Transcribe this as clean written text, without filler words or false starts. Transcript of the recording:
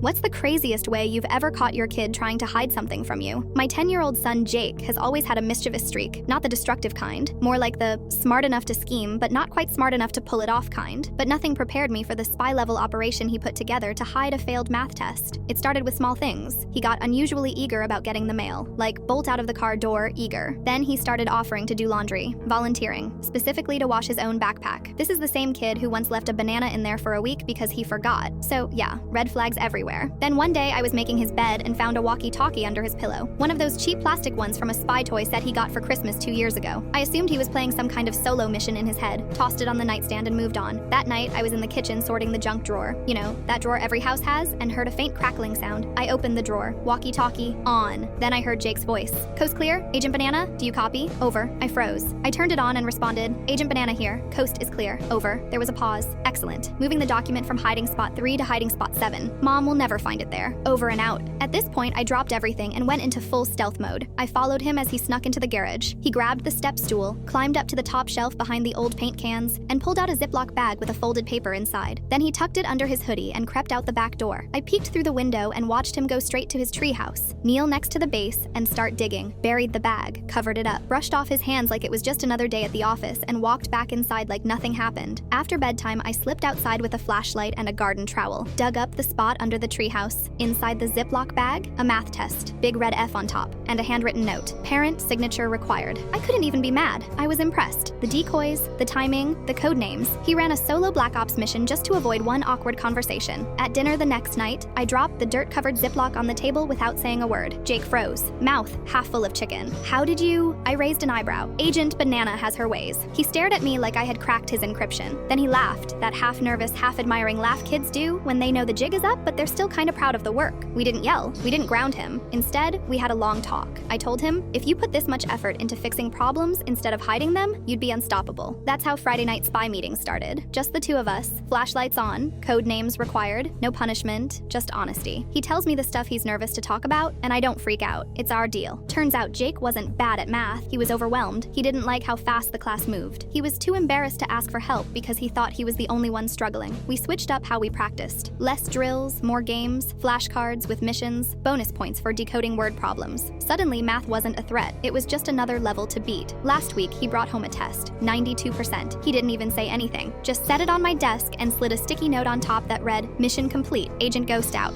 What's the craziest way you've ever caught your kid trying to hide something from you? My 10-year-old son Jake has always had a mischievous streak, not the destructive kind, more like the smart enough to scheme but not quite smart enough to pull it off kind. But nothing prepared me for the spy-level operation he put together to hide a failed math test. It started with small things. He got unusually eager about getting the mail, like bolt out of the car door eager. Then he started offering to do laundry, volunteering, specifically to wash his own backpack. This is the same kid who once left a banana in there for a week because he forgot. So yeah, red flags everywhere. Then one day I was making his bed and found a walkie-talkie under his pillow. One of those cheap plastic ones from a spy toy set he got for Christmas 2 years ago. I assumed he was playing some kind of solo mission in his head, tossed it on the nightstand and moved on. That night, I was in the kitchen sorting the junk drawer. You know, that drawer every house has, and heard a faint crackling sound. I opened the drawer, walkie-talkie on. Then I heard Jake's voice. Coast clear? Agent Banana? Do you copy? Over. I froze. I turned it on and responded, Agent Banana here. Coast is clear. Over. There was a pause. Excellent. Moving the document from hiding spot 3 to hiding spot 7. Mom will never find it there. Over and out. At this point, I dropped everything and went into full stealth mode. I followed him as he snuck into the garage. He grabbed the step stool, climbed up to the top shelf behind the old paint cans, and pulled out a Ziploc bag with a folded paper inside. Then he tucked it under his hoodie and crept out the back door. I peeked through the window and watched him go straight to his treehouse, kneel next to the base, and start digging. Buried the bag, covered it up, brushed off his hands like it was just another day at the office, and walked back inside like nothing happened. After bedtime, I slipped outside with a flashlight and a garden trowel, dug up the spot under the treehouse. Inside the Ziploc bag, a math test, big red F on top, and a handwritten note. Parent signature required. I couldn't even be mad. I was impressed. The decoys, the timing, the code names. He ran a solo Black Ops mission just to avoid one awkward conversation. At dinner the next night, I dropped the dirt-covered Ziploc on the table without saying a word. Jake froze, mouth half full of chicken. How did you? I raised an eyebrow. Agent Banana has her ways. He stared at me like I had cracked his encryption. Then he laughed, that half-nervous, half-admiring laugh kids do when they know the jig is up but they're still kind of proud of the work. We didn't yell. We didn't ground him. Instead, we had a long talk. I told him, if you put this much effort into fixing problems instead of hiding them, you'd be unstoppable. That's how Friday night spy meetings started. Just the two of us, flashlights on, code names required, no punishment, just honesty. He tells me the stuff he's nervous to talk about, and I don't freak out. It's our deal. Turns out Jake wasn't bad at math. He was overwhelmed. He didn't like how fast the class moved. He was too embarrassed to ask for help because he thought he was the only one struggling. We switched up how we practiced. Less drills, more games, flashcards with missions, bonus points for decoding word problems. Suddenly, math wasn't a threat. It was just another level to beat. Last week, he brought home a test, 92%. He didn't even say anything. Just set it on my desk and slid a sticky note on top that read, Mission complete, Agent Ghost out.